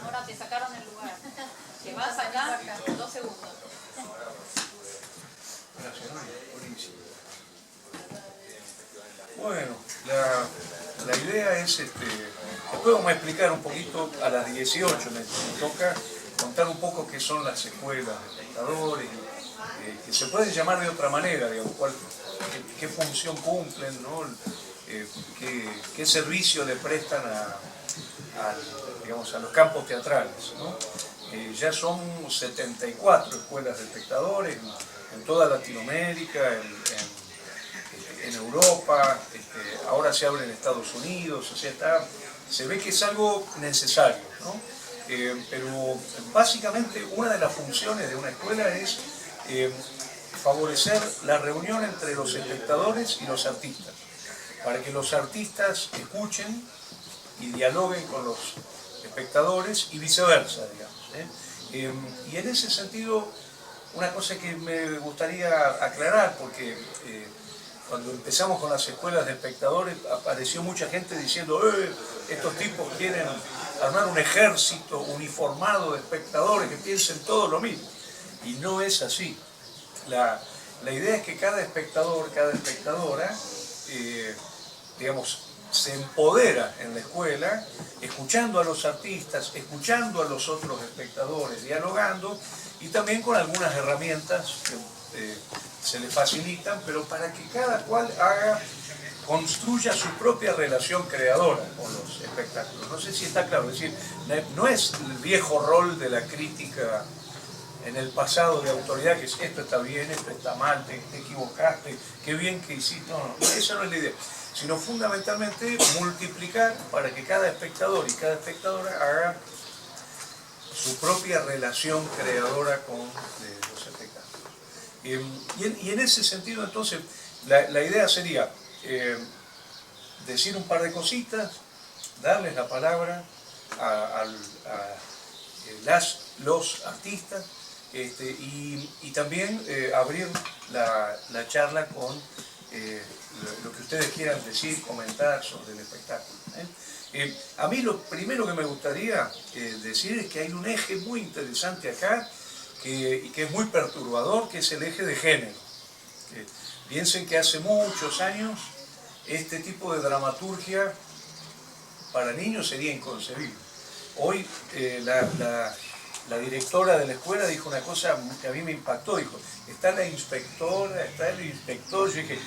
Ahora te sacaron el lugar. Te vas acá, 2 segundos. Gracias, buenísimo. Bueno, la idea es, después vamos a explicar un poquito, a las 18 me toca contar un poco qué son las escuelas de espectadores, que se pueden llamar de otra manera, digamos, qué función cumplen, ¿no? Qué servicio le prestan digamos, a los campos teatrales, ¿no? Ya son 74 escuelas de espectadores en toda Latinoamérica, en Europa, ahora se abre en Estados Unidos, o sea, se ve que es algo necesario, ¿no? Pero básicamente una de las funciones de una escuela es favorecer la reunión entre los espectadores y los artistas, para que los artistas escuchen y dialoguen con los espectadores y viceversa, digamos. Y en ese sentido, una cosa que me gustaría aclarar, porque cuando empezamos con las escuelas de espectadores apareció mucha gente diciendo estos tipos quieren armar un ejército uniformado de espectadores que piensen todo lo mismo. Y no es así. La idea es que cada espectador, cada espectadora, digamos, se empodera en la escuela, escuchando a los artistas, escuchando a los otros espectadores, dialogando, y también con algunas herramientas que se le facilitan, pero para que cada cual construya su propia relación creadora con los espectáculos. No sé si está claro, es decir, no es el viejo rol de la crítica en el pasado de autoridad, que es esto está bien, esto está mal, te equivocaste, qué bien que hiciste. No, esa no es la idea, sino fundamentalmente multiplicar para que cada espectador y cada espectadora haga su propia relación creadora con los espectáculos. Y en ese sentido, entonces, la idea sería decir un par de cositas, darles la palabra a los artistas, y también abrir la charla con lo que ustedes quieran decir, comentar sobre el espectáculo. A mí lo primero que me gustaría decir es que hay un eje muy interesante acá y que es muy perturbador, que es el eje de género. Piensen que hace muchos años este tipo de dramaturgia para niños sería inconcebible. Hoy la directora de la escuela dijo una cosa que a mí me impactó, dijo, está la inspectora, está el inspector. Yo dije,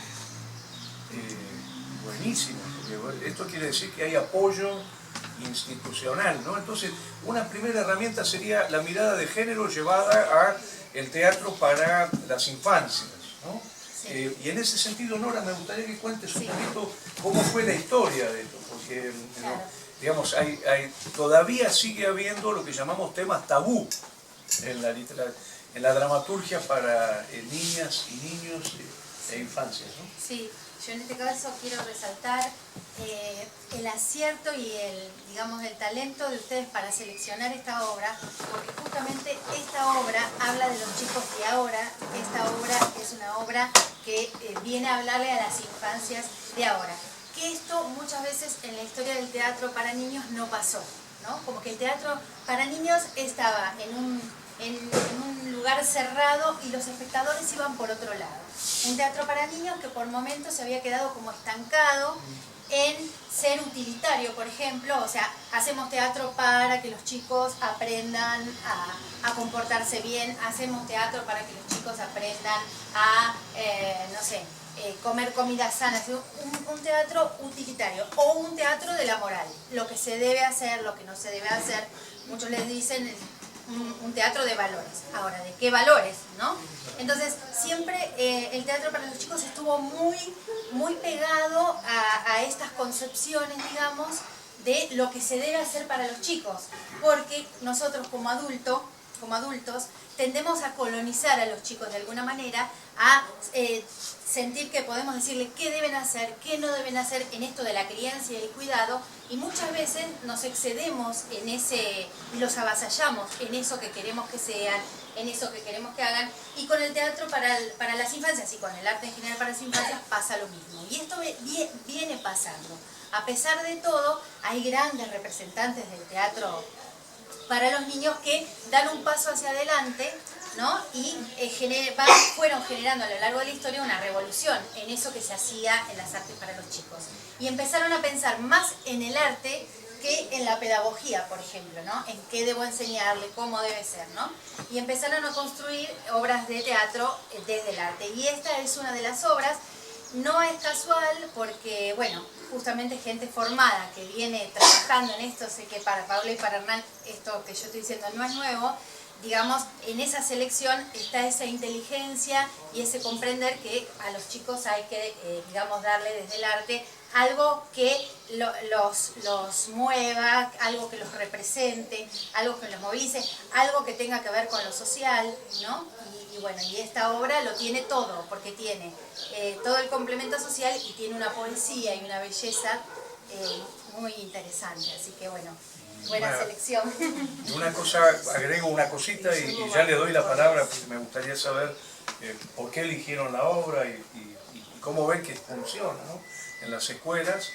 buenísimo, porque esto quiere decir que hay apoyo institucional, ¿no? Entonces, una primera herramienta sería la mirada de género llevada al teatro para las infancias, ¿no? Sí. Y en ese sentido, Nora, me gustaría que cuentes un poquito cómo fue la historia de esto, porque claro, digamos, todavía sigue habiendo lo que llamamos temas tabú en la dramaturgia para niñas y niños e infancias, ¿no? Sí. Yo en este caso quiero resaltar el acierto y digamos, el talento de ustedes para seleccionar esta obra, porque justamente esta obra habla de los chicos de ahora. Esta obra es una obra que viene a hablarle a las infancias de ahora. Que esto muchas veces en la historia del teatro para niños no pasó, ¿no? Como que el teatro para niños estaba en un lugar cerrado y los espectadores iban por otro lado. Un teatro para niños que por momentos se había quedado como estancado en ser utilitario, por ejemplo, o sea, hacemos teatro para que los chicos aprendan a comportarse bien, hacemos teatro para que los chicos aprendan a, no sé, comer comida sana, un teatro utilitario o un teatro de la moral, lo que se debe hacer, lo que no se debe hacer. Muchos les dicen un teatro de valores. Ahora, ¿de qué valores, no? Entonces, siempre el teatro para los chicos estuvo muy pegado a estas concepciones, digamos, de lo que se debe hacer para los chicos, porque nosotros como adultos tendemos a colonizar a los chicos de alguna manera, a sentir que podemos decirles qué deben hacer, qué no deben hacer en esto de la crianza y el cuidado, y muchas veces nos excedemos en y los avasallamos en eso que queremos que sean, en eso que queremos que hagan, y con el teatro para las infancias y con el arte en general para las infancias pasa lo mismo. Y esto viene pasando. a pesar de todo, hay grandes representantes del teatro para los niños que dan un paso hacia adelante, ¿no? Y fueron generando a lo largo de la historia una revolución en eso que se hacía en las artes para los chicos. Y empezaron a pensar más en el arte que en la pedagogía, por ejemplo, ¿no? En qué debo enseñarle, cómo debe ser, ¿no? Y empezaron a construir obras de teatro desde el arte. Y esta es una de las obras. No es casual porque, bueno, justamente gente formada que viene trabajando en esto, sé que para Paula y para Hernán esto que yo estoy diciendo no es nuevo, digamos, en esa selección está esa inteligencia y ese comprender que a los chicos hay que, digamos, darle desde el arte algo que los mueva, algo que los represente, algo que los movilice, algo que tenga que ver con lo social, ¿no? Y bueno, y esta obra lo tiene todo, porque tiene todo el complemento social y tiene una poesía y una belleza muy interesante, así que bueno, buena selección. Y una cosa, agrego una cosita y ya le doy la palabra porque me gustaría saber por qué eligieron la obra y cómo ven que funciona, ¿no? En las escuelas,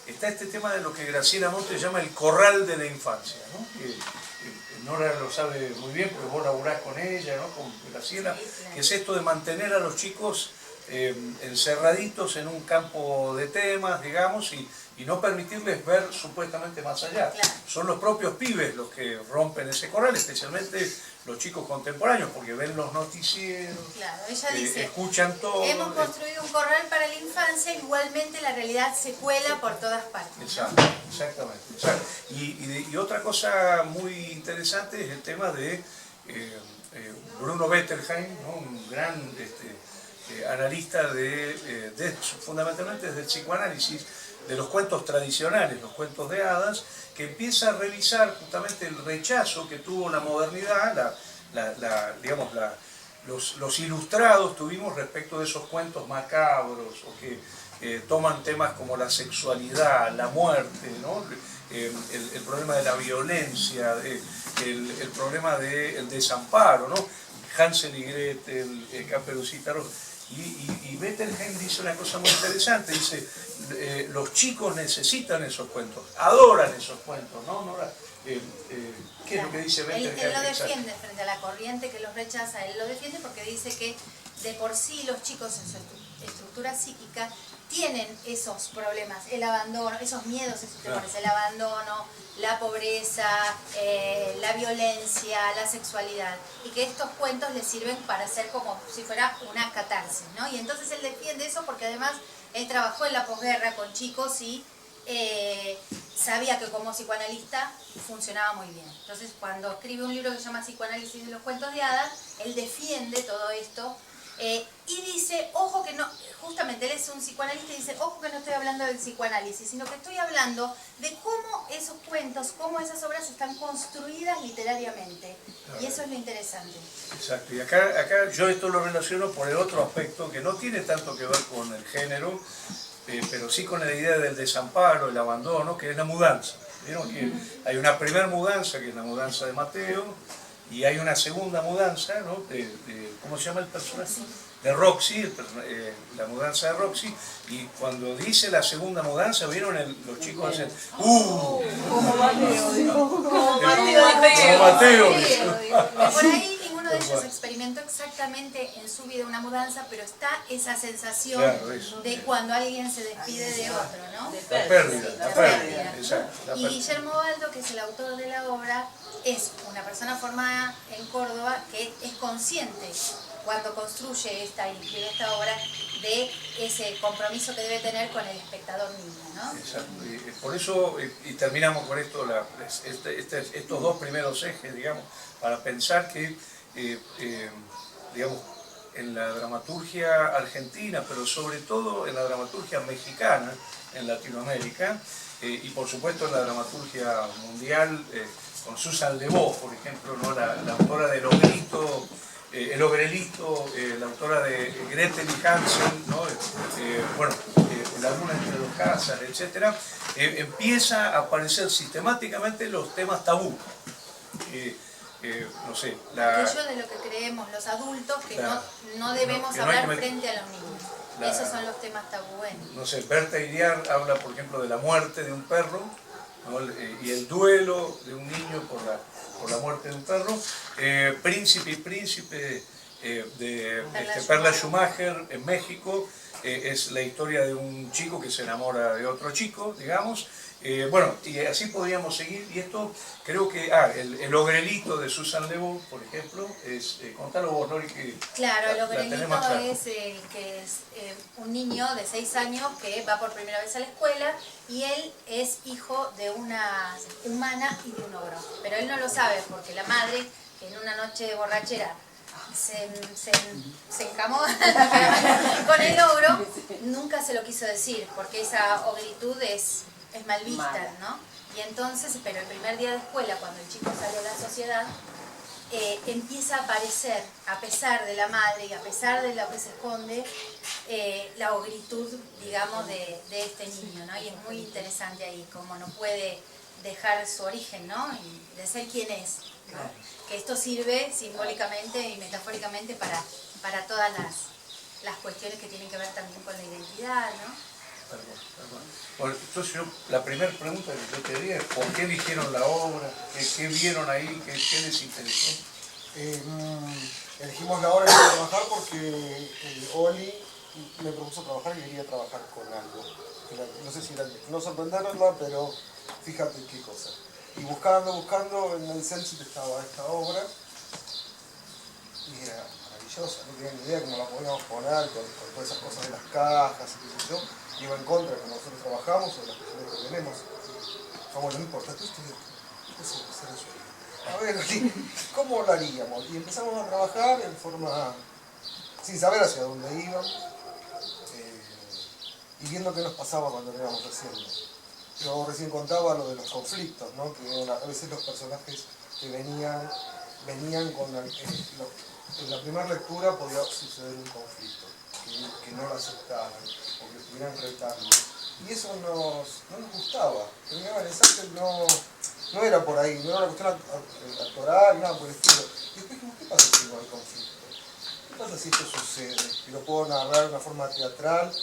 está este tema de lo que Graciela Montes llama el corral de la infancia, ¿no? Nora lo sabe muy bien porque vos laburás con ella, ¿no? Con Graciela, Sí, claro. que es esto de mantener a los chicos encerraditos en un campo de temas, digamos, y no permitirles ver supuestamente más allá. Claro. Son los propios pibes los que rompen ese corral, especialmente los chicos contemporáneos, porque ven los noticieros, Claro, ella dice, escuchan todo. hemos construido un corral para la infancia, igualmente la realidad se cuela por todas partes, ¿no? Exacto, exactamente. Exacto. Y otra cosa muy interesante es el tema de Bruno Bettelheim, ¿no? Un gran analista fundamentalmente desde el psicoanálisis, de los cuentos tradicionales, los cuentos de hadas, que empieza a revisar justamente el rechazo que tuvo la modernidad, digamos, los ilustrados tuvimos respecto de esos cuentos macabros, o que toman temas como la sexualidad, la muerte, ¿no? El problema de la violencia, el problema del desamparo, ¿no? Hansel y Gretel, Caperucita Roja. Y Bettelheim dice una cosa muy interesante, dice, los chicos necesitan esos cuentos, adoran esos cuentos, ¿no? ¿Qué es lo que dice Bettelheim? Él lo defiende frente a la corriente que los rechaza, él lo defiende porque dice que de por sí los chicos en su estructura psíquica tienen esos problemas, el abandono, esos miedos, esos temores, el abandono, la pobreza, la violencia, la sexualidad, y que estos cuentos les sirven para hacer como si fuera una catarsis, ¿no? Y entonces él defiende eso porque además él trabajó en la posguerra con chicos y sabía que como psicoanalista funcionaba muy bien. Entonces cuando escribe un libro que se llama Psicoanálisis de los cuentos de hadas, él defiende todo esto y dice, ojo que no, justamente él es un psicoanalista y dice, ojo que no estoy hablando del psicoanálisis, sino que estoy hablando de cómo esos cuentos, cómo esas obras están construidas literariamente. Y eso es lo interesante. Exacto, y acá yo esto lo relaciono por el otro aspecto que no tiene tanto que ver con el género, pero sí con la idea del desamparo, el abandono, que es la mudanza. Vieron que hay una primera mudanza, que es la mudanza de Mateo, y hay una segunda mudanza, ¿no? ¿Cómo se llama el personaje? De Roxy, la mudanza de Roxy, y cuando dice la segunda mudanza, ¿vieron? Los chicos hacen Como Mateo, como Mateo. Por ahí ninguno de ellos experimentó exactamente en su vida una mudanza, pero está esa sensación de cuando alguien se despide de otro, ¿no? La pérdida, exacto. Y Guillermo Baldo, que es el autor de la obra, es una persona formada en Córdoba que es consciente cuando construye esta obra de ese compromiso que debe tener con el espectador niño, ¿no? Exacto, y por eso, y terminamos con esto, estos dos primeros ejes, digamos, para pensar que, digamos, en la dramaturgia argentina, pero sobre todo en la dramaturgia mexicana, en Latinoamérica, y por supuesto en la dramaturgia mundial, con Susan Le Beau, por ejemplo, ¿no? la autora del Ogrito, El Ogrelito, la autora de Gretel y Hansel, ¿no? La luna entre dos casas, etc., empieza a aparecer sistemáticamente los temas tabú. No sé, aquello de lo que creemos los adultos que no debemos hablar frente a los niños. Esos son los temas tabú. No sé, Berta Iriar habla, por ejemplo, de la muerte de un perro, ¿no? Y el duelo de un niño por la muerte de un perro. Príncipe y Príncipe de Perla Schumacher en México, es la historia de un chico que se enamora de otro chico, digamos. Bueno, y así podríamos seguir, y esto creo que, el Ogrelito de Susan Le Bon, por ejemplo, es, contalo vos, Nori, que claro, el Ogrelito es el que es un niño de 6 años que va por primera vez a la escuela, y él es hijo de una humana y de un ogro, pero él no lo sabe porque la madre, que en una noche de borrachera se encamó con el ogro, nunca se lo quiso decir, porque esa ogritud es mal vista, ¿no? Y entonces, pero el primer día de escuela, cuando el chico sale a la sociedad, empieza a aparecer, a pesar de la madre y a pesar de lo que se esconde, la ogritud, digamos, de este niño, ¿no? Y es muy interesante ahí, como no puede dejar su origen, ¿no? Y de ser quien es, ¿no? Que esto sirve simbólicamente y metafóricamente para todas las cuestiones que tienen que ver también con la identidad, ¿no? Bueno, entonces la primera pregunta que yo te diría es ¿por qué eligieron la obra? ¿Qué vieron ahí? ¿Qué les interesó? Elegimos la obra para trabajar porque Oli me propuso trabajar y quería trabajar con algo. No sé si era no sorprenderla, pero fíjate qué cosa. Y buscando, en el Celsius estaba esta obra y era maravillosa, no tenía ni idea cómo la podíamos poner con todas esas cosas de las cajas y qué sé yo. Iba en contra de que nosotros trabajamos o de las cuestiones que tenemos. Vamos, no importa, a ver, ¿cómo lo haríamos? Y empezamos a trabajar en forma, sin saber hacia dónde íbamos, y viendo qué nos pasaba cuando lo íbamos haciendo. Yo recién contaba lo de los conflictos, ¿no? Que a veces los personajes que venían con en la primera lectura podía suceder un conflicto, que no lo aceptaran o que estuvieran retando. Y eso no nos gustaba. Terminaba el ensayo y no era por ahí, no era una cuestión actoral, nada por el estilo. Y después dijimos, ¿qué pasa si no hay conflicto? ¿Qué pasa si esto sucede? Y lo puedo narrar de una forma teatral,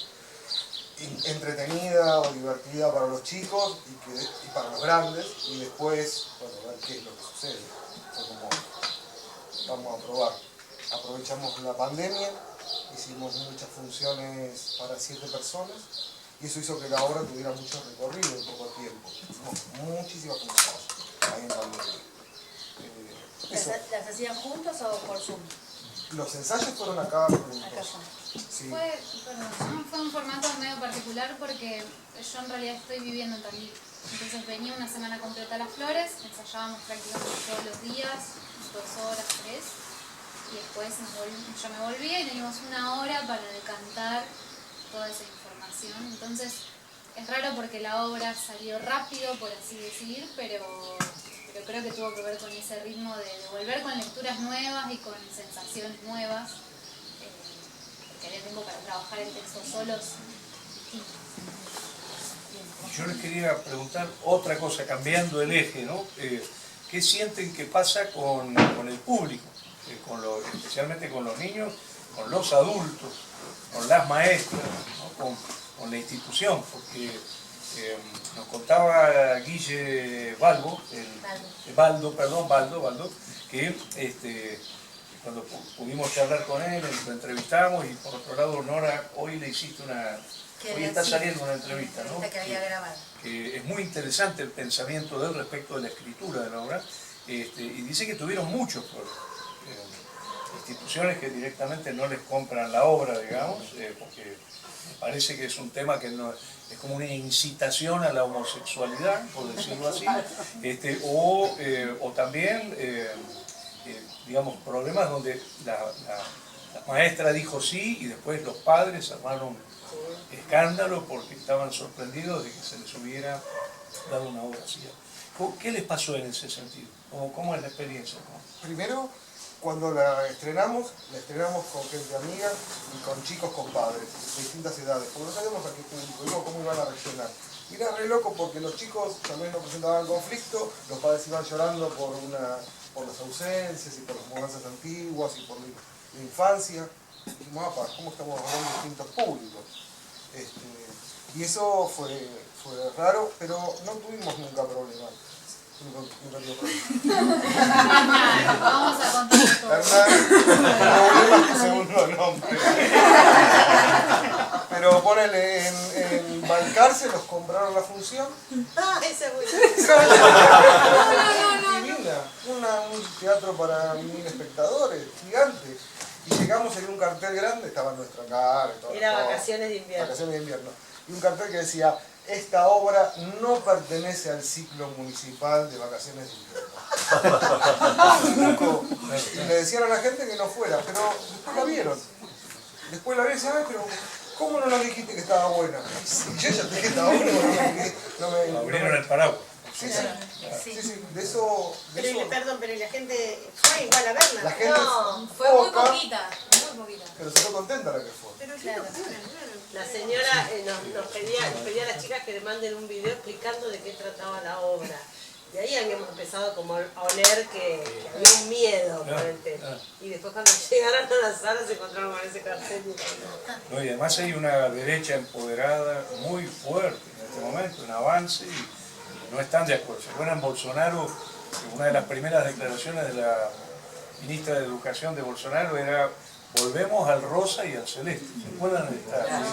entretenida o divertida para los chicos y para los grandes, y después, bueno, ver qué es lo que sucede. Fue como, vamos a probar. Aprovechamos la pandemia, hicimos muchas funciones para 7 personas, y eso hizo que la obra tuviera mucho recorrido en poco tiempo. Hicimos muchísimas funciones ahí en pandemia. ¿Las hacían juntos o por Zoom? Los ensayos fueron acá juntos. Sí. Fue un formato medio particular porque yo en realidad estoy viviendo en Tandil. Entonces venía una semana completa a Las Flores, ensayábamos prácticamente todos los días, 2 horas, 3, y después yo me volvía y teníamos 1 hora para decantar toda esa información. Entonces es raro porque la obra salió rápido, por así decir, pero creo que tuvo que ver con ese ritmo de volver con lecturas nuevas y con sensaciones nuevas. Que había tiempo para trabajar el texto solos distintos. Yo les quería preguntar otra cosa, cambiando el eje, ¿no? ¿Qué sienten que pasa con el público? Especialmente con los niños, con los adultos, con las maestras, ¿no? con la institución, porque nos contaba Guille Baldo, que cuando pudimos charlar con él, lo entrevistamos, y por otro lado, Nora, hoy le hiciste hoy está saliendo una entrevista, ¿no? Que había grabado. Que es muy interesante el pensamiento de él respecto de la escritura de la obra, y dice que tuvieron muchos instituciones que directamente no les compran la obra, digamos, porque me parece que es un tema que no es como una incitación a la homosexualidad, por decirlo así, o también digamos, problemas donde la maestra dijo sí y después los padres armaron escándalo porque estaban sorprendidos de que se les hubiera dado una obra así. ¿Qué les pasó en ese sentido? ¿Cómo es la experiencia? Primero, cuando la estrenamos con gente amiga y con chicos con padres de distintas edades, porque no sabíamos a qué público, cómo iban a reaccionar. Y era re loco porque los chicos también no presentaban el conflicto, los padres iban llorando por las ausencias y por las mudanzas antiguas y por la infancia. dijimos, ¿cómo estamos hablando de distintos públicos? Y eso fue raro, pero no tuvimos nunca problema. Nunca tuve problema. Vamos a contar todo. Problemas que según los nombres. Pero ponele, en Balcarce nos compraron la función. Ese güey. Divina. Un teatro para 1000 espectadores, gigante. Y llegamos en un cartel grande, estaba nuestra cara y todo. Era Vacaciones de Invierno. Vacaciones de Invierno. Y un cartel que decía, esta obra no pertenece al ciclo municipal de Vacaciones de Invierno. Y le decían a la gente que no fuera, pero después la vieron. Después la vieron y decían, pero ¿cómo no nos dijiste que estaba buena? Sí, yo ya te dije que estaba buena. Abrieron el paraguas. Sí, de eso... Perdón, pero la gente fue igual a verla. La gente No, fue muy poca, poquita, muy poquita. pero se fue contenta la que fue. Pero claro. La señora nos pedía a las chicas que le manden un video explicando de qué trataba la obra. Y ahí habíamos empezado como a oler que había un miedo por el tema. Y después cuando llegaron a la sala se encontraron con ese cartel. No, y además hay una derecha empoderada muy fuerte en este momento, un avance, y no están de acuerdo. ¿Se acuerdan Bolsonaro? Una de las primeras declaraciones de la ministra de Educación de Bolsonaro era: volvemos al rosa y al celeste. ¿Se acuerdan de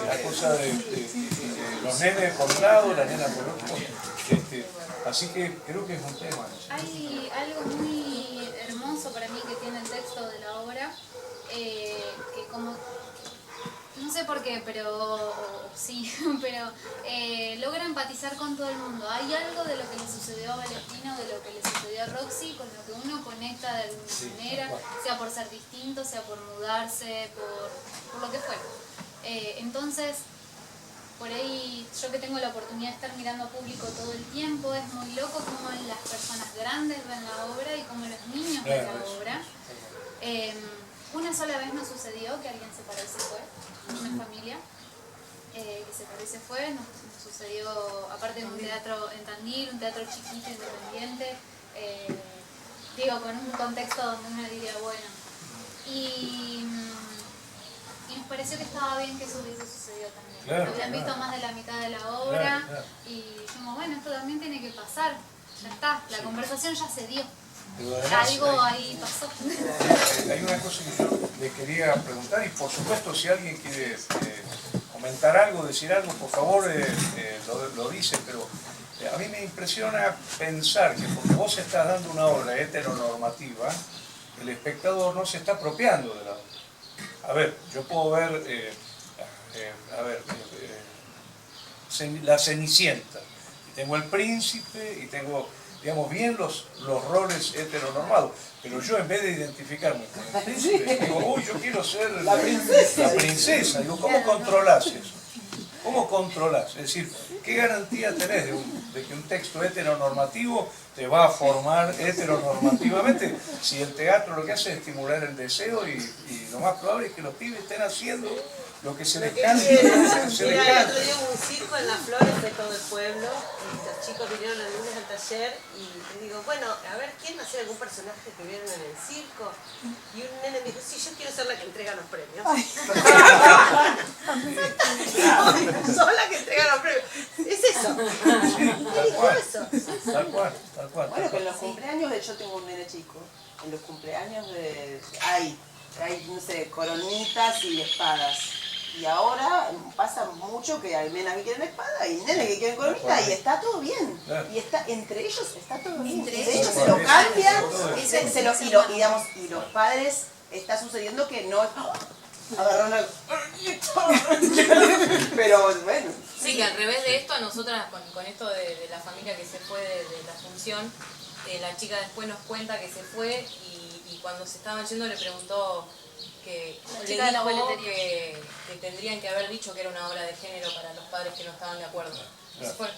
la cosa de los nenes por un lado, la nena por otro? Así que creo que es un tema. Hay algo muy hermoso para mí que tiene el texto de la obra, que como, no sé por qué, pero sí, pero logra empatizar con todo el mundo. Hay algo de lo que le sucedió a Valentina, de lo que le sucedió a Roxy, con lo que uno conecta de alguna manera, sea por ser distinto, sea por mudarse, por lo que fuera. Entonces, por ahí, yo que tengo la oportunidad de estar mirando a público todo el tiempo, es muy loco cómo las personas grandes ven la obra y cómo los niños ven la obra. Una sola vez nos sucedió que alguien se paró y se fue, una familia que se paró y se fue. Nos sucedió, aparte de un teatro en Tandil, un teatro chiquito, independiente, digo, con un contexto donde uno diría, bueno, y nos pareció que estaba bien que eso hubiese sucedido también. Claro, habían visto más de la mitad de la obra, y dijimos, bueno, esto también tiene que pasar, ya está, la conversación ya se dio. Algo ahí pasó. Hay una cosa que yo le quería preguntar, y por supuesto si alguien quiere comentar algo, decir algo, por favor lo dice, pero a mí me impresiona pensar que porque vos estás dando una obra heteronormativa, el espectador no se está apropiando de la obra. A ver, yo puedo ver, la Cenicienta, y tengo el príncipe, y tengo, digamos, bien los roles heteronormados, pero yo en vez de identificarme con el príncipe, digo, uy, yo quiero ser la princesa. Digo, ¿cómo controlás eso? ¿Cómo controlás? Es decir, ¿qué garantía tenés de que un texto heteronormativo te va a formar heteronormativamente si el teatro lo que hace es estimular el deseo y lo más probable es que los pibes estén haciendo lo que se les canta? Mira, el otro día hubo un circo en Las Flores de todo el pueblo, y los chicos vinieron el lunes al taller y le digo, bueno, a ver, ¿quieren hacer algún personaje que vieron en el circo? Y un nene me dijo, sí, yo quiero ser la que entrega los premios. Soy la que entrega los premios. Es eso. Tal cual. Bueno, que en los cumpleaños yo tengo un nene chico, en los cumpleaños hay, no sé, coronitas y espadas. Y ahora pasa mucho que hay nenas que quieren espada y nenes que quieren coronita y está todo bien. Y está entre ellos está todo bien. De hecho se lo cambian, y los padres está sucediendo que no agarraron algo. Pero bueno. Sí, que al revés de esto, a nosotras, con esto de la familia que se fue de la función, la chica después nos cuenta que se fue y cuando se estaban yendo le preguntó que le dijo que tendrían que haber dicho que era una obra de género para los padres que no estaban de acuerdo. Claro. Se fue.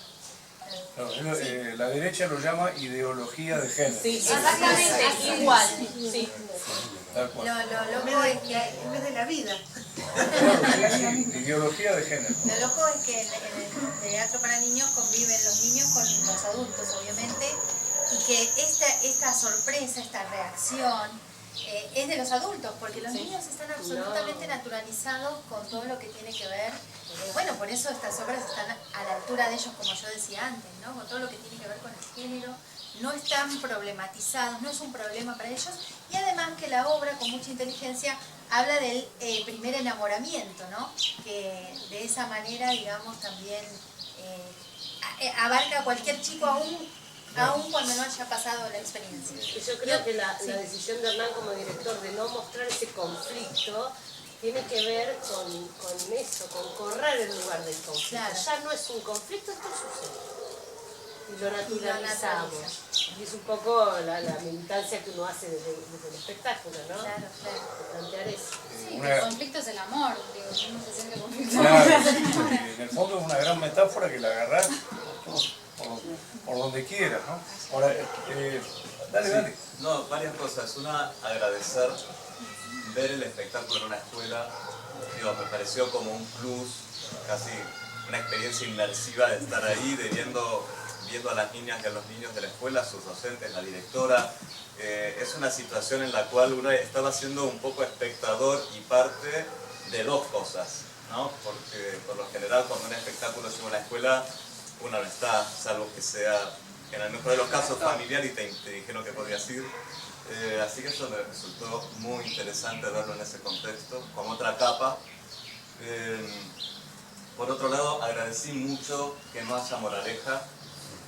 No, la derecha lo llama ideología de género. Sí, exactamente, igual. Sí. Tal cual. Lo loco es que En vez de la vida. Sí, ideología de género. Lo loco es que en el teatro para niños conviven los niños con los adultos, obviamente, y que esta sorpresa, esta reacción, es de los adultos, porque los niños están absolutamente naturalizados con todo lo que tiene que ver. Bueno, por eso estas obras están a la altura de ellos, como yo decía antes, ¿no? Con todo lo que tiene que ver con el género. No están problematizados, no es un problema para ellos. Y además que la obra, con mucha inteligencia, habla del primer enamoramiento, ¿no? Que de esa manera, digamos, también abarca a cualquier chico aún cuando no haya pasado la experiencia. Y yo creo que la decisión de Hernán como director de no mostrar ese conflicto tiene que ver con eso, con correr en lugar del conflicto. Claro. Ya no es un conflicto, esto sucede. Y lo naturalizamos. Y es un poco la militancia que uno hace desde el espectáculo, ¿no? Claro. Plantear eso. Sí, el conflicto es el amor, digo, uno se siente conflicto. Claro, en el fondo es una gran metáfora que la agarrás por donde quieras, ¿no? Ahora, dale. No, varias cosas. Una, agradecer ver el espectáculo en una escuela. Digo, me pareció como un plus, casi una experiencia inmersiva de estar ahí, de viendo a las niñas y a los niños de la escuela, sus docentes, la directora. Es una situación en la cual uno estaba siendo un poco espectador y parte de dos cosas, ¿no? Porque por lo general cuando un espectáculo llega a la escuela, uno no está, salvo que sea, en el mejor de los casos, familiar y te dijeron que podías ir. Así que eso me resultó muy interesante verlo en ese contexto, con otra capa. Por otro lado, agradecí mucho que no haya moraleja,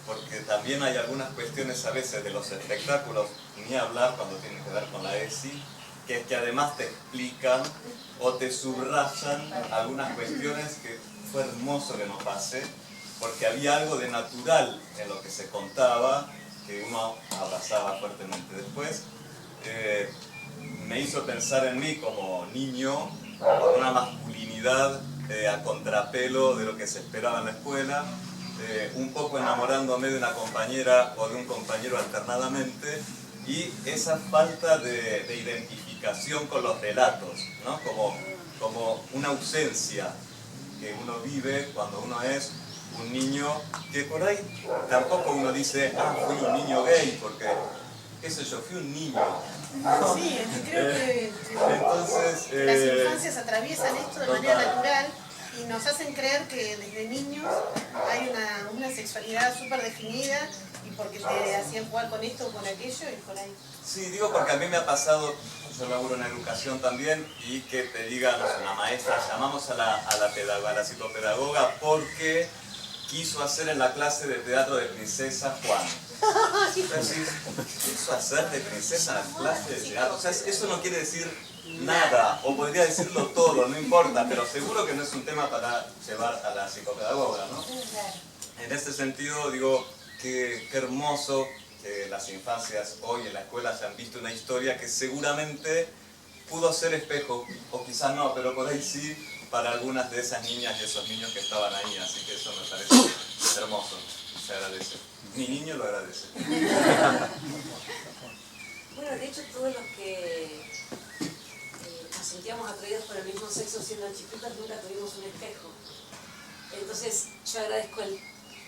porque también hay algunas cuestiones a veces de los espectáculos, ni hablar cuando tienen que ver con la ESI, que además te explican o te subrayan algunas cuestiones que fue hermoso que no pase, porque había algo de natural en lo que se contaba, que uno abrazaba fuertemente. Después me hizo pensar en mí como niño, con una masculinidad a contrapelo de lo que se esperaba en la escuela, un poco enamorándome de una compañera o de un compañero alternadamente, y esa falta de identificación con los relatos, ¿no? Como una ausencia que uno vive cuando uno es un niño, que por ahí tampoco uno dice, fui un niño gay, porque, qué sé yo, fui un niño. Sí, creo que entonces, las infancias atraviesan esto de manera natural y nos hacen creer que desde niños hay una sexualidad súper definida y porque te hacían jugar con esto o con aquello y por ahí. Sí, digo porque a mí me ha pasado, yo laburo en educación también, y que te diga, no sé, una maestra, llamamos a la psicopedagoga porque quiso hacer en la clase de teatro de Princesa Juan. Entonces, ¿quiso hacer de princesa en la clase de teatro? O sea, eso no quiere decir nada, o podría decirlo todo, no importa, pero seguro que no es un tema para llevar a la psicopedagoga, ¿no? En este sentido, digo, qué hermoso que las infancias hoy en la escuela hayan visto una historia que seguramente pudo ser espejo, o quizás no, pero por ahí sí, para algunas de esas niñas y esos niños que estaban ahí, así que eso me parece hermoso, se agradece. Mi niño lo agradece. Bueno, de hecho todos los que nos sentíamos atraídos por el mismo sexo siendo chiquitos nunca tuvimos un espejo. Entonces yo agradezco el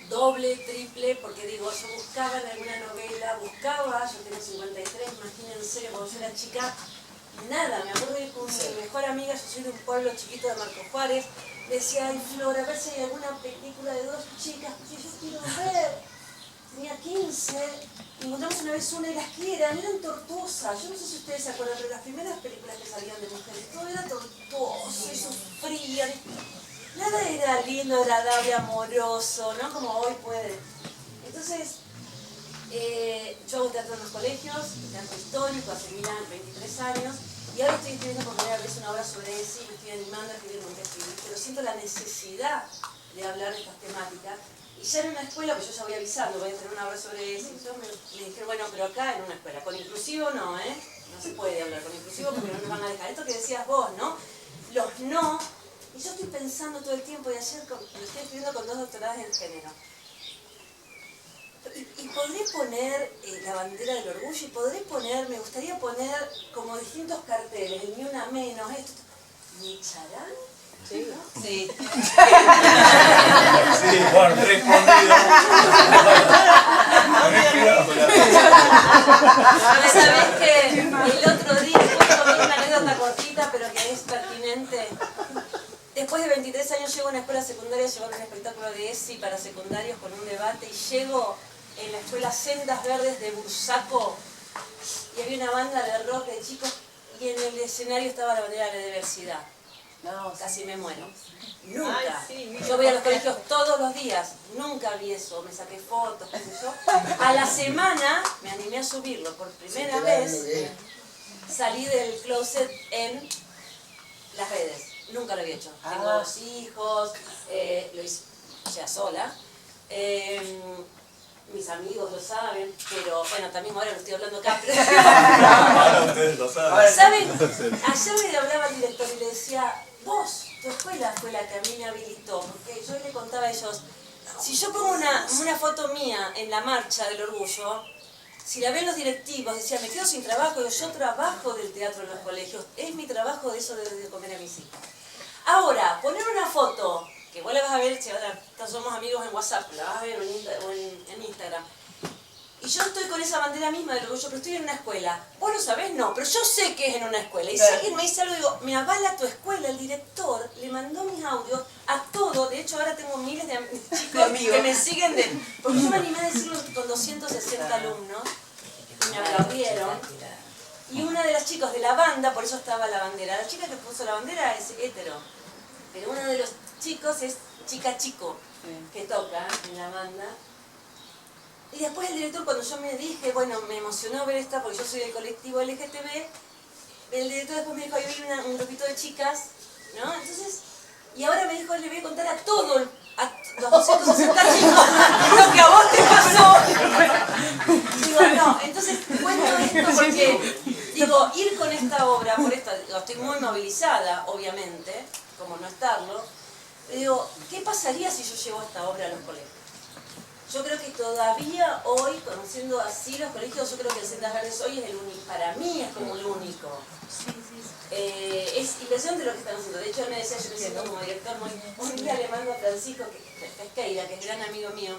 doble, triple, porque digo, yo buscaba en alguna novela, yo tengo 53, imagínense, cuando yo era chica, nada, me acuerdo de ir con mi mejor amiga, yo soy de un pueblo chiquito de Marco Juárez, decía, ay Flor, a ver si hay alguna película de dos chicas que yo quiero ver. Tenía 15, encontramos una vez una y las que eran tortuosas. Yo no sé si ustedes se acuerdan, pero las primeras películas que salían de mujeres, todo era tortuoso y sufrían. Nada era lindo, agradable, amoroso, ¿no? Como hoy puede. Entonces, yo hago teatro en los colegios, teatro histórico, hace 23 años, y ahora estoy escribiendo por primera vez una obra sobre eso y me estoy animando a escribir un texto, pero siento la necesidad de hablar de estas temáticas. Y ya en una escuela, pues yo ya voy avisando, voy a tener una obra sobre eso, y me dijeron, bueno, pero acá en una escuela, con inclusivo no, no se puede hablar con inclusivo porque no nos van a dejar. Esto que decías vos, ¿no? Los no, y yo estoy pensando todo el tiempo, y ayer lo estoy escribiendo con 2 doctoradas en género. Y podré poner la bandera del orgullo, y podré poner, me gustaría poner como distintos carteles, ni una menos, esto, ¿ni charán? Sí, ¿no? Sí. Sí, bueno, respondido. ¿Sabés que el otro día escuela secundaria a llevar un espectáculo de ESI para secundarios con un debate y llego en la escuela Sendas Verdes de Bursaco y había una banda de rock de chicos y en el escenario estaba la bandera de la diversidad. No, Casi me muero. Nunca. Ay, sí, mira. Yo voy a los colegios todos los días. Nunca vi eso. Me saqué fotos, qué sé yo. A la semana me animé a subirlo. Por primera vez salí del closet en las redes. Nunca lo había hecho. Tengo 2 hijos, lo hice ya sola. Mis amigos lo saben, pero bueno, también ahora lo estoy hablando acá. Ahora ustedes lo saben. ¿Saben? Ayer le hablaba al director y le decía, vos, tu escuela fue la que a mí me habilitó, porque yo le contaba a ellos, si yo pongo una foto mía en la marcha del orgullo, si la ven los directivos, decían, me quedo sin trabajo, yo trabajo del teatro en los colegios, es mi trabajo de eso de comer a mis hijos. Ahora, poner una foto, que vos la vas a ver, si ahora somos amigos en WhatsApp, la vas a ver o en Instagram, y yo estoy con esa bandera misma del orgullo, pero estoy en una escuela. ¿Vos lo sabés? No, pero yo sé que es en una escuela. Y si alguien me dice algo, digo, me avala tu escuela, el director le mandó mis audios a todo. De hecho, ahora tengo miles de chicos que me siguen porque yo me animé a decirlo con 260 alumnos, y me aplaudieron. Y una de las chicas de la banda, por eso estaba la bandera, la chica que puso la bandera es hetero, pero uno de los chicos es chica chico, que toca en la banda. Y después el director, cuando yo me dije, bueno, me emocionó ver esta, porque yo soy del colectivo LGTB, el director después me dijo, ahí viene un grupito de chicas, ¿no? Entonces, y ahora me dijo, le voy a contar a todos, a los 260 chicos, lo que a vos te pasó. Digo, no, entonces cuento esto porque, digo, ir con esta obra, por esta, digo, estoy muy movilizada, obviamente, como no estarlo, digo, ¿qué pasaría si yo llevo esta obra a los colegios? Yo creo que todavía hoy, conociendo así los colegios, yo creo que el Sendas Verdes hoy es el único, para mí es como el único. Es impresionante lo que están haciendo. De hecho, él me decía, yo me siento como director, un día le mando a Francisco, que es Pesqueira, que es gran amigo mío,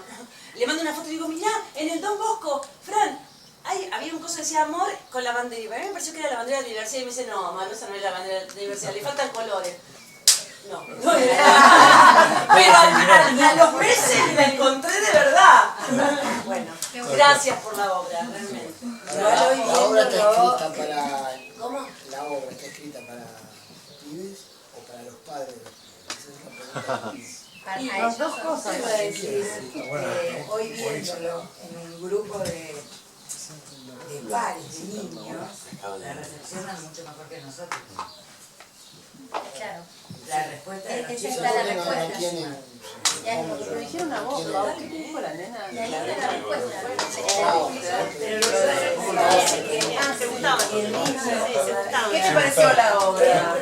le mando una foto y digo, mirá, en el Don Bosco, Fran, había un coso que decía amor con la bandera. Y a mí me pareció que era la bandera de diversidad y me dice, no, Manu, esa no es la bandera de diversidad, le faltan colores. No era. Pero a los meses la encontré de verdad. Bueno, gracias por la obra, realmente. La obra está escrita para... ¿Cómo? La obra está escrita para pibes o para los padres. Esa es la pregunta. Las dos cosas. Iba a decir, hoy viéndolo en un grupo de pares, de niños, la recepcionan mucho mejor que nosotros. Claro. La respuesta de los Esa chicos. está la respuesta. Lo dijeron a vos, Pau, ¿qué dijo la nena? La lista de la respuesta. Pero lo que se gustaban. ¿Qué te pareció la obra?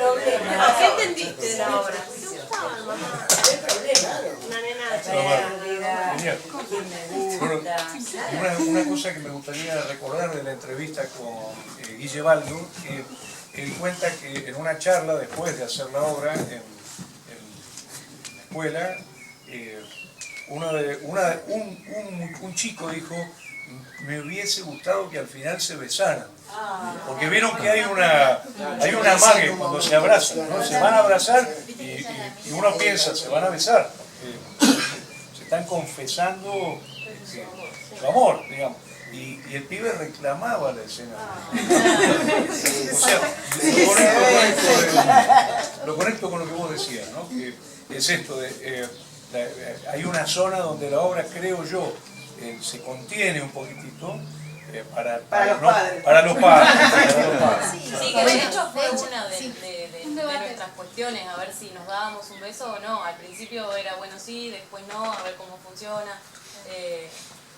¿Qué entendiste de la obra? ¿Qué gustaban, mamá? El problema. Una nena Una cosa que me gustaría recordar de la entrevista con Guille Baldo, que él cuenta que en una charla después de hacer la obra en la escuela, un chico dijo, me hubiese gustado que al final se besaran, porque vieron que hay una magia cuando se abrazan, ¿no? Se van a abrazar y uno piensa, se van a besar, se están confesando su amor, digamos. Y el pibe reclamaba la escena. O sea, lo conecto con lo que vos decías, ¿no? Que es esto de hay una zona donde la obra, creo yo, se contiene un poquitito para los padres. Sí, que de hecho fue una de nuestras cuestiones, a ver si nos dábamos un beso o no. Al principio era bueno sí, después no, a ver cómo funciona.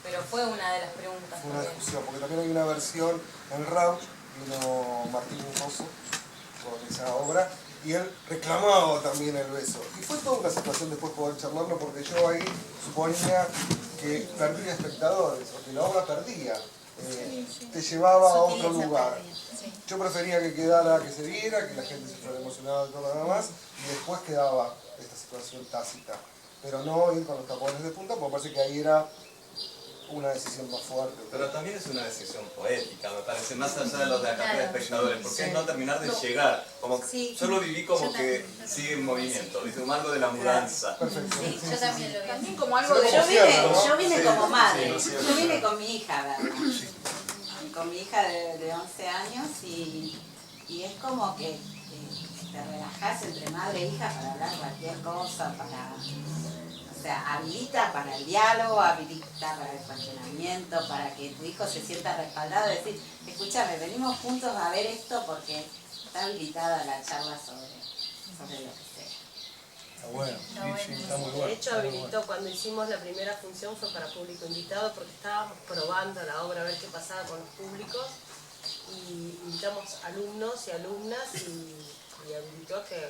Pero fue una de las preguntas. Fue una discusión, porque también hay una versión en Rauch, vino Martín Rosso con esa obra, y él reclamaba también el beso. Y fue toda una situación después poder charlarlo, porque yo ahí suponía que perdía espectadores, o que la obra perdía, te llevaba a otro lugar. Yo prefería que quedara, que se viera, que la gente se fuera emocionada y todo lo demás, y después quedaba esta situación tácita. Pero no ir con los tapones de punta, porque parece que ahí era una decisión más fuerte. Pero también es una decisión poética, me parece, más allá de los de acá de espectadores, porque es no terminar de llegar, como que yo lo viví como que sigue en movimiento, ¿viste? Como algo de la mudanza. Sí, yo también lo vi. También como algo de... Yo vine como madre, yo vine con mi hija, ¿verdad? Con mi hija de 11 años y es como que te relajás entre madre e hija para hablar cualquier cosa, o sea, habilita para el diálogo, habilita para el cuestionamiento, para que tu hijo se sienta respaldado, decir, escúchame, venimos juntos a ver esto porque está habilitada la charla sobre lo que sea. Está bueno, sí, está muy bueno. De hecho, habilitó cuando hicimos la primera función fue para público invitado porque estábamos probando la obra a ver qué pasaba con los públicos y invitamos alumnos y alumnas y habilitó a que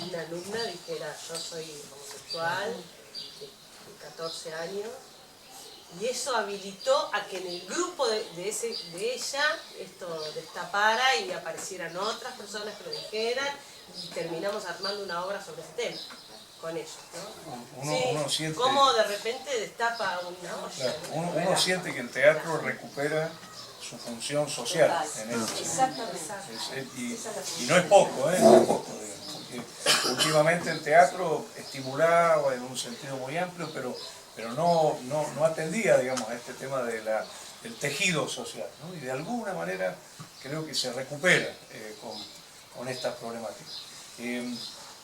una alumna dijera yo soy homosexual de 14 años y eso habilitó a que en el grupo de ella esto destapara y aparecieran otras personas que lo dijeran y terminamos armando una obra sobre ese tema con ellos, ¿no? Uno siente, cómo de repente destapa una olla. claro, uno siente que el teatro recupera su función social en esto. Exactamente. Y no es poco, no es poco, digamos, porque últimamente el teatro estimulaba en un sentido muy amplio, pero no atendía, digamos, a este tema del tejido social, ¿no? Y de alguna manera creo que se recupera con estas problemáticas.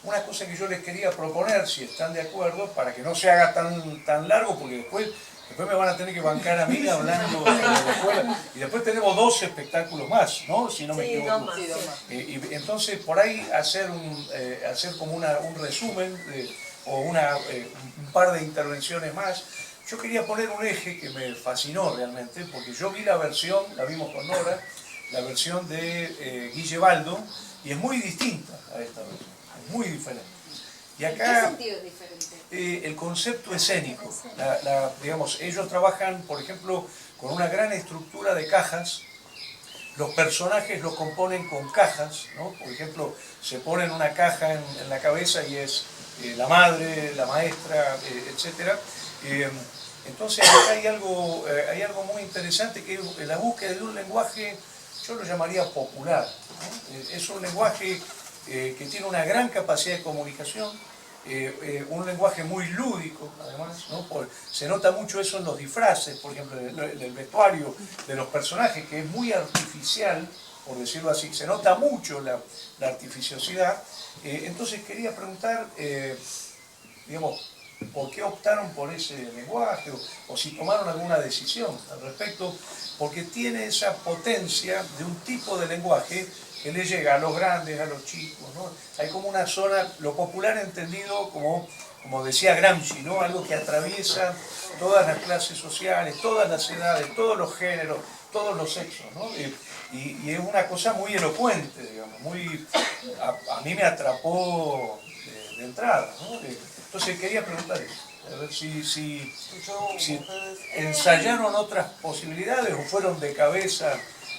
Una cosa que yo les quería proponer, si están de acuerdo, para que no se haga tan largo, porque después me van a tener que bancar a mí hablando de la escuela, y después tenemos 12 espectáculos más, ¿no? Si no me equivoco. Y entonces por ahí hacer como un resumen o un par de intervenciones más. Yo quería poner un eje que me fascinó realmente, porque yo vi la vimos con Nora, la versión de Guille Baldo, y es muy distinta a esta versión, es muy diferente. Y acá, ¿En qué sentido es diferente? El concepto escénico, digamos, ellos trabajan, por ejemplo, con una gran estructura de cajas, los personajes los componen con cajas, ¿no? Por ejemplo, se ponen una caja en la cabeza y es la madre, la maestra, etc. Entonces acá hay algo muy interesante que es la búsqueda de un lenguaje, yo lo llamaría popular, ¿no? Es un lenguaje que tiene una gran capacidad de comunicación, un lenguaje muy lúdico además, ¿no? Se nota mucho eso en los disfraces, por ejemplo, del vestuario de los personajes, que es muy artificial, por decirlo así, se nota mucho la artificiosidad. Entonces quería preguntar, digamos, ¿por qué optaron por ese lenguaje? O si tomaron alguna decisión al respecto, porque tiene esa potencia de un tipo de lenguaje que le llega a los grandes, a los chicos, ¿no? Hay como una zona, lo popular entendido como decía Gramsci, ¿no? Algo que atraviesa todas las clases sociales, todas las edades, todos los géneros, todos los sexos, ¿no? Y es una cosa muy elocuente, digamos, a mí me atrapó de entrada, ¿no? Entonces quería preguntar eso, a ver si ensayaron otras posibilidades o fueron de cabeza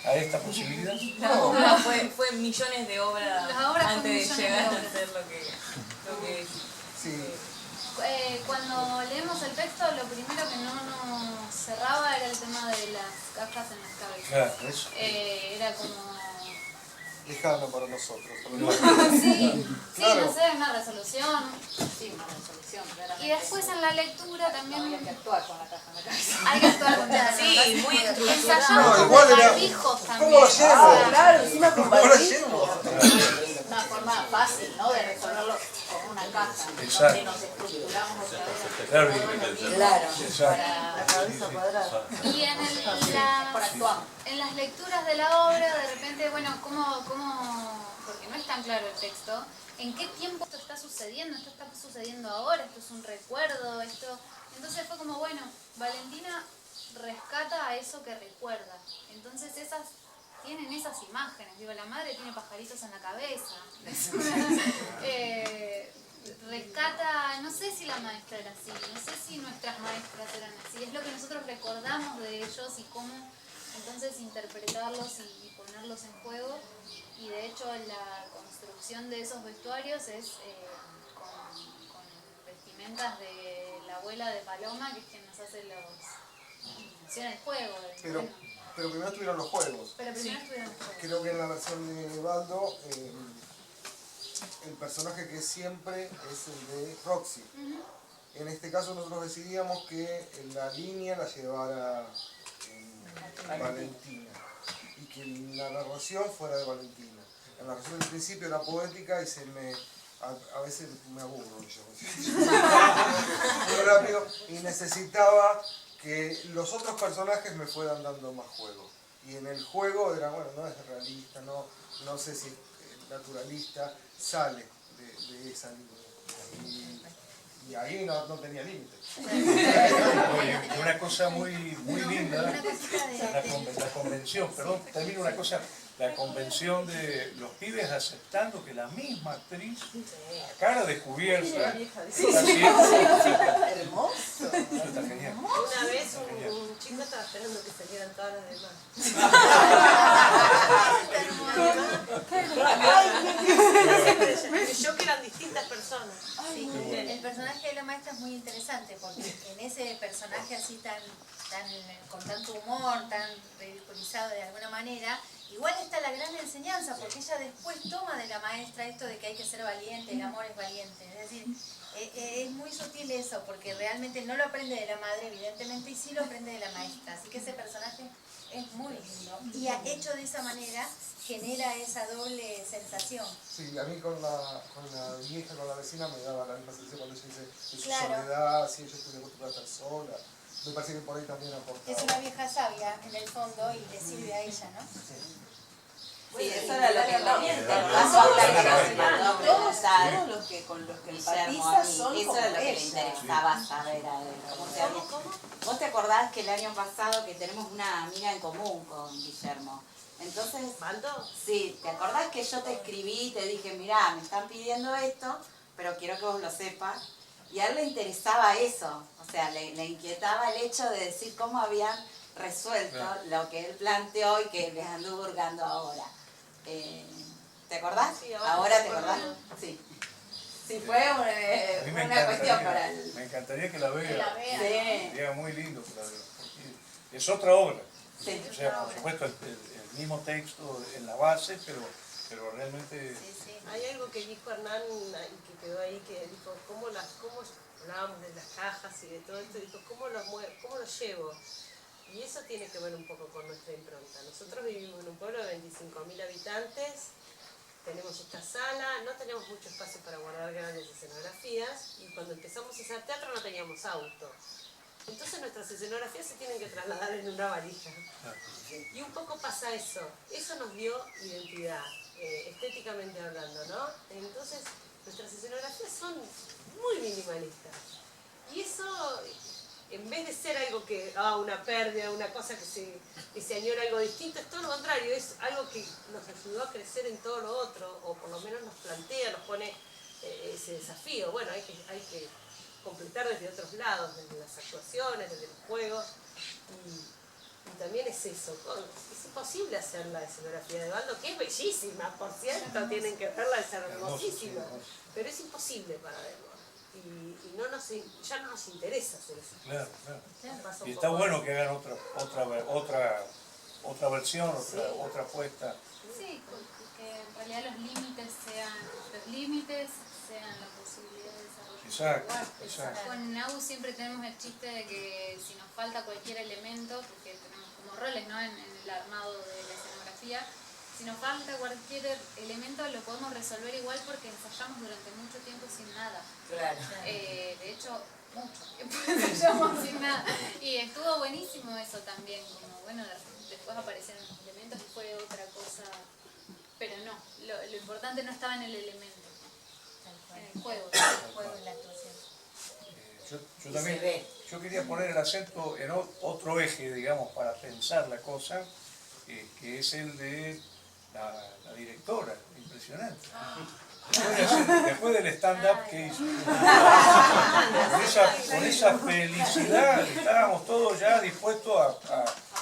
a esta posibilidad. La obra fue millones de obras Las obras antes de fueron llegar a millones de hacer lo que Sí. Cuando leemos el texto, lo primero que no nos cerraba era el tema de las cajas en las cabezas. Claro, eso. Era como... Lejano para nosotros. Sí, Claro. no sé, una resolución. Sí, una resolución, claramente. Y después en la lectura también... Hay que actuar con la caja en la cabeza. Hay que actuar con la Sí, muy ensayamos No, igual con era- barbijos también. ¿Cómo lo hacemos? Claro, encima con ¿Cómo lo barbijo. hacemos? Una forma fácil, ¿no? De resolverlo con una caja. Exacto. Donde nos estructuramos otra vez. Claro, Claro. exacto. La cabeza cuadrada. Y Por actuar. en las lecturas de la obra, de repente, bueno, porque no es tan claro el texto, ¿en qué tiempo esto está sucediendo? ¿Esto está sucediendo ahora? ¿Esto es un recuerdo? Entonces fue como, bueno, Valentina rescata a eso que recuerda. Entonces tienen esas imágenes. Digo, la madre tiene pajaritos en la cabeza. Rescata, no sé si la maestra era así, no sé si nuestras maestras eran así, es lo que nosotros recordamos de ellos y cómo entonces interpretarlos y ponerlos en juego. Y de hecho la construcción de esos vestuarios es con vestimentas de la abuela de Paloma, que es quien nos hace hicieron el juego. Pero primero estuvieron los juegos. Pero primero estuvieron los juegos. Creo que en la versión de Baldo, el personaje que es siempre es el de Roxy. En este caso nosotros decidíamos que la línea la llevara Valentina y que la narración fuera de Valentina. La narración del principio era poética y a veces me aburro yo. Muy rápido y necesitaba que los otros personajes me fueran dando más juego. Y en el juego era, bueno, no es realista, no sé si es naturalista, sale de esa línea. Y ahí no tenía límite. Oye, una cosa muy linda, la convención, perdón, termino una cosa, la convención de los pibes aceptando que la misma actriz, a cara descubierta, está haciendo. Hermoso. Está genial. Una vez un chico estaba esperando que salieran todas las demás. Yo que eran distintas personas. Sí, el personaje de la maestra es muy interesante porque en ese personaje así con tanto humor, tan ridiculizado de alguna manera, igual está la gran enseñanza porque ella después toma de la maestra esto de que hay que ser valiente, el amor es valiente. Es decir, es muy sutil eso porque realmente no lo aprende de la madre evidentemente y sí lo aprende de la maestra. Así que ese personaje es muy lindo y hecho de esa manera genera esa doble sensación. Sí, a mí con la vieja, con la vecina me daba la misma sensación cuando ella dice de su soledad, si ella estuviera acostumbrada a estar sola. Me parece que por ahí también aporta. Es una vieja sabia en el fondo y le sirve a ella, ¿no? Sí, eso era lo que todos los que con los que empatizan son eso era lo que le interesaba saber a él. ¿Cómo? ¿Vos te acordás que el año pasado que tenemos una amiga en común con Guillermo? Entonces, ¿Baldo? Sí, ¿te acordás que yo te escribí y te dije, mirá, me están pidiendo esto, pero quiero que vos lo sepas? Y a él le interesaba eso, o sea, le inquietaba el hecho de decir cómo habían resuelto lo que él planteó y que les anduvo hurgando ahora. ¿Te acordás? Sí, ¿Ahora te acordás? Sí. Sí, fue una cuestión para él. Me encantaría que la vea. Que la vea. Sí. Sería muy lindo que la vea. Porque es otra obra. Sí, o sea, por supuesto, el mismo texto en la base, pero realmente... Sí. Hay algo que dijo Hernán y que quedó ahí, que dijo, ¿cómo hablábamos de las cajas y de todo esto? Dijo, ¿cómo los llevo? Y eso tiene que ver un poco con nuestra impronta. Nosotros vivimos en un pueblo de 25.000 habitantes, tenemos esta sala, no tenemos mucho espacio para guardar grandes escenografías y cuando empezamos a hacer teatro no teníamos auto. Entonces nuestras escenografías se tienen que trasladar en una valija. Y un poco pasa eso. Eso nos dio identidad, estéticamente hablando, ¿no? Entonces nuestras escenografías son muy minimalistas. Y eso, en vez de ser algo que, una pérdida, una cosa que se añora algo distinto, es todo lo contrario. Es algo que nos ayudó a crecer en todo lo otro, o por lo menos nos plantea, nos pone ese desafío. Bueno, hay que completar desde otros lados, desde las actuaciones, desde los juegos, y también es eso, es imposible hacer la escenografía de Baldo, que es bellísima, por cierto, tienen que verla, es hermosísima, pero es imposible para verlo, y ya no nos interesa hacer eso. Claro. Y está bueno que hagan otra versión, otra apuesta. Sí, que en realidad los límites sean la posibilidad de desarrollar. Exacto. Con Nau siempre tenemos el chiste de que si nos falta cualquier elemento, porque tenemos como roles, ¿no? en el armado de la escenografía, si nos falta cualquier elemento lo podemos resolver igual porque ensayamos durante mucho tiempo sin nada. Claro. De hecho, mucho tiempo ensayamos sin nada. Y estuvo buenísimo eso también, como bueno, después aparecieron los elementos y fue otra cosa, pero no, lo importante no estaba en el elemento. En el juego, En la actuación. Yo también, yo quería poner el acento en otro eje, digamos, para pensar la cosa, que es el de la directora, impresionante. Después del stand-up que hizo, con esa felicidad, estábamos todos ya dispuestos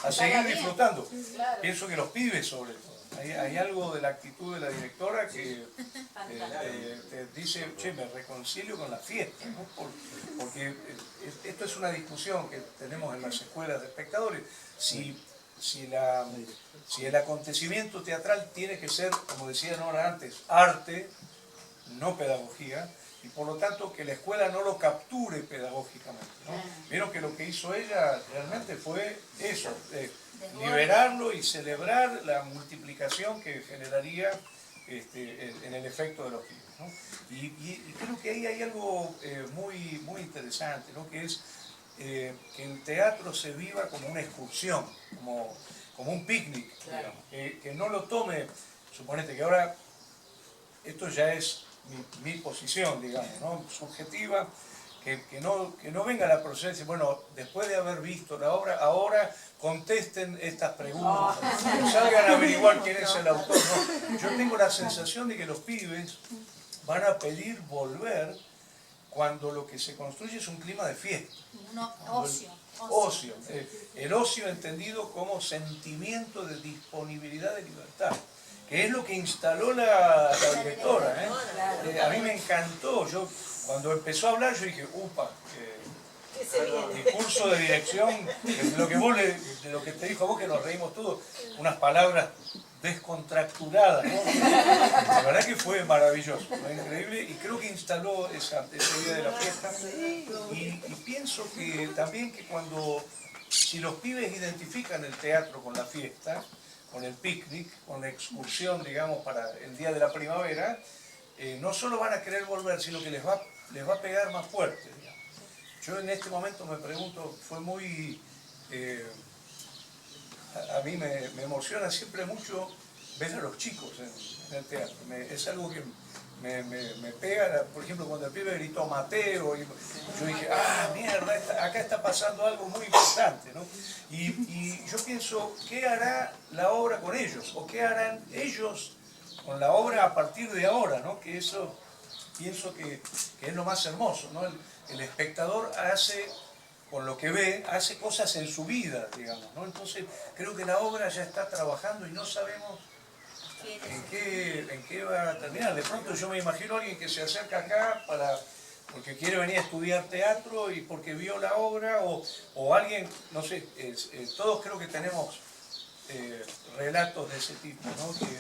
a seguir disfrutando. Pienso que los pibes sobre todo. hay algo de la actitud de la directora que te dice, che, me reconcilio con la fiesta, ¿no? Porque esto es una discusión que tenemos en las escuelas de espectadores. Si el acontecimiento teatral tiene que ser, como decían ahora antes, arte, no pedagogía, y por lo tanto que la escuela no lo capture pedagógicamente, ¿no? Vieron que lo que hizo ella realmente fue eso, liberarlo y celebrar la multiplicación que generaría en el efecto de los pibes, ¿no? Y creo que ahí hay algo muy interesante, ¿no? Que es que el teatro se viva como una excursión, como un picnic, digamos, que no lo tome, suponete que ahora, esto ya es mi posición, digamos, ¿no? Subjetiva, que no venga la profesora y dice, bueno, después de haber visto la obra, ahora contesten estas preguntas, salgan a averiguar quién es el autor. No, yo tengo la sensación de que los pibes van a pedir volver cuando lo que se construye es un clima de fiesta. Ocio. El ocio entendido como sentimiento de disponibilidad de libertad, que es lo que instaló la directora, ¿eh? A mí me encantó. Yo cuando empezó a hablar yo dije, upa, discurso de dirección, de lo que te dijo a vos, que nos reímos todos, unas palabras descontracturadas, ¿no? La verdad que fue maravilloso, fue increíble, y creo que instaló esa idea de la fiesta. Y pienso que también que si los pibes identifican el teatro con la fiesta, con el picnic, con la excursión, digamos, para el día de la primavera, no solo van a querer volver, sino que les va a pegar más fuerte, digamos. Yo en este momento me pregunto, fue muy... a mí me emociona siempre mucho ver a los chicos en el teatro. Es algo que me pega, por ejemplo, cuando el pibe gritó Mateo, y yo dije, mierda, acá está pasando algo muy importante, ¿no? Y yo pienso, ¿qué hará la obra con ellos? ¿O qué harán ellos con la obra a partir de ahora, ¿no? Que eso pienso que es lo más hermoso, ¿no? El espectador hace, con lo que ve, hace cosas en su vida, digamos, ¿no? Entonces creo que la obra ya está trabajando y no sabemos en qué va a terminar. De pronto yo me imagino a alguien que se acerca acá porque quiere venir a estudiar teatro y porque vio la obra, o alguien, no sé, todos creo que tenemos relatos de ese tipo, ¿no? Que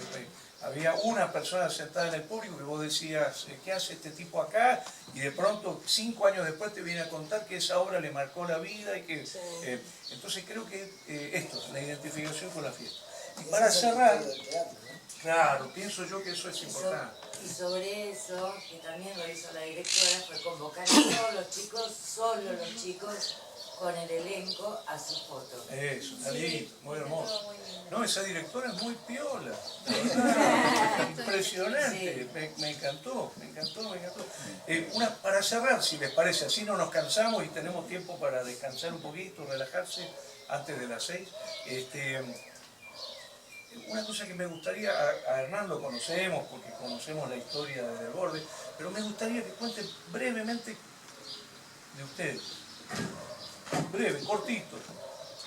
había una persona sentada en el público que vos decías, ¿qué hace este tipo acá? Y de pronto, 5 años después te viene a contar que esa obra le marcó la vida y que... entonces creo que esto, la identificación con la fiesta. Y para cerrar, claro, pienso yo que eso es importante. Y sobre eso, que también lo hizo la directora, fue convocar a todos los chicos, solo los chicos, con el elenco a sus fotos. Eso, está lindo, muy hermoso. No, esa directora es muy piola. Impresionante, sí. Me encantó. Para cerrar, si les parece, así no nos cansamos y tenemos tiempo para descansar un poquito, relajarse antes de las 6. Una cosa que me gustaría, a Hernán lo conocemos porque conocemos la historia de Del Borde, pero me gustaría que cuenten brevemente de ustedes. Breve, cortito.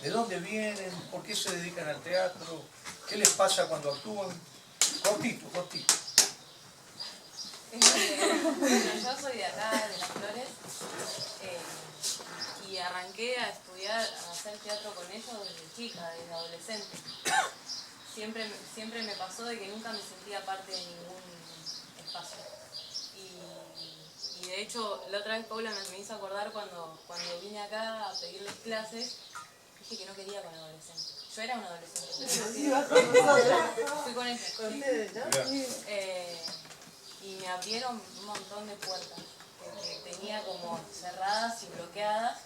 ¿De dónde vienen? ¿Por qué se dedican al teatro? ¿Qué les pasa cuando actúan? Cortito. Bueno, yo soy de acá, de Las Flores, y arranqué a estudiar, a hacer teatro con ellos desde chica, desde adolescente. Siempre me pasó de que nunca me sentía parte de ningún espacio. Y de hecho, la otra vez Paula me hizo acordar cuando vine acá a pedirles clases, dije que no quería con adolescentes. Yo era un adolescente. Fui con ellos. Y me abrieron un montón de puertas que tenía como cerradas y bloqueadas.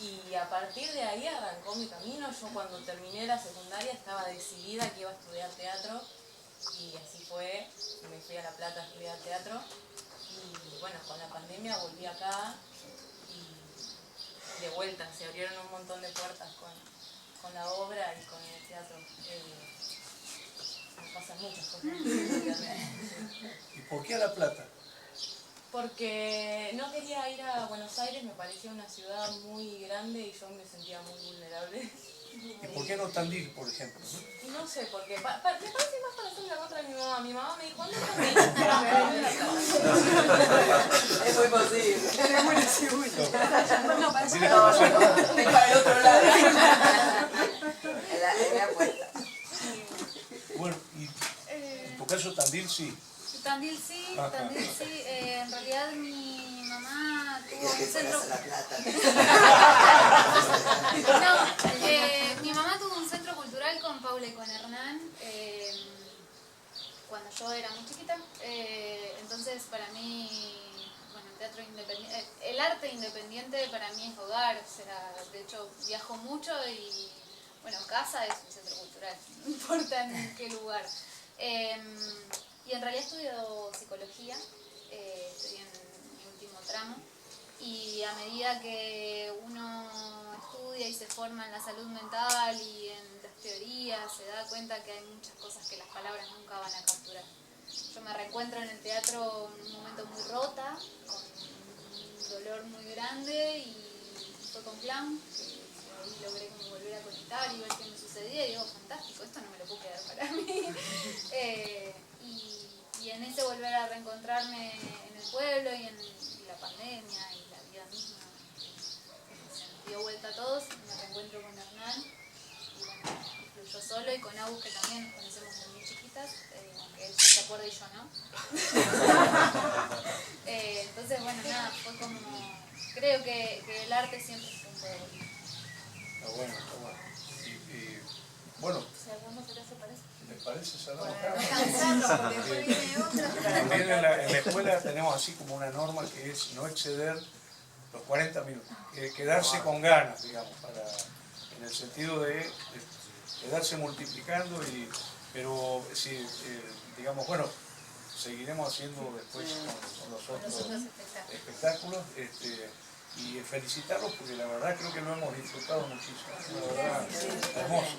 Y a partir de ahí arrancó mi camino. Yo cuando terminé la secundaria estaba decidida que iba a estudiar teatro. Y así fue, me fui a La Plata a estudiar teatro. Y bueno, con la pandemia volví acá y de vuelta se abrieron un montón de puertas con la obra y con el teatro. Me pasan muchas cosas. ¿Y por qué a La Plata? Porque no quería ir a Buenos Aires, me parecía una ciudad muy grande y yo me sentía muy vulnerable. ¿Y por qué no Tandil, por ejemplo? Y no sé por qué. Me parece más para hacer la contra de mi mamá. Mi mamá me dijo, anda Tandil. Es muy posible. Es muy seguro. No, para eso no. Es para el otro lado. Es la apuesta. Bueno, y en tu caso Tandil sí. Tandil sí, Tandil sí. En realidad mi mamá tuvo un ¿Qué centro... pasa la plata? No, mi mamá tuvo un centro cultural con Paula y con Hernán cuando yo era muy chiquita. Entonces para mí, bueno, el teatro independiente, el arte independiente para mí es hogar. O sea, de hecho viajo mucho y bueno, casa es un centro cultural, no importa en qué lugar. Y en realidad estudio psicología, estoy en mi último tramo, y a medida que uno estudia y se forma en la salud mental y en las teorías, se da cuenta que hay muchas cosas que las palabras nunca van a capturar. Yo me reencuentro en el teatro en un momento muy rota, con un dolor muy grande, y fue con Clown, que ahí logré como volver a conectar y ver qué me sucedía, y digo, fantástico, esto no me lo puedo quedar para mí. Y en ese volver a reencontrarme en el pueblo y en la pandemia y la vida misma, se nos dio vuelta a todos, me reencuentro con Hernán, y bueno, fluyó solo, y con Agus, que también nos conocemos desde muy chiquitas, aunque él ya se acuerda y yo no. Entonces, bueno, nada, fue como, creo que el arte siempre es un poder. Está bueno, está bueno. Y bueno, ¿les parece cerrar acá? También en la escuela tenemos así como una norma que es no exceder los 40 minutos, quedarse con ganas, digamos, en el sentido de quedarse multiplicando, pero sí, digamos, bueno, seguiremos haciendo después con los otros espectáculos. Y felicitarlos porque la verdad creo que lo hemos disfrutado muchísimo. La verdad, hermoso.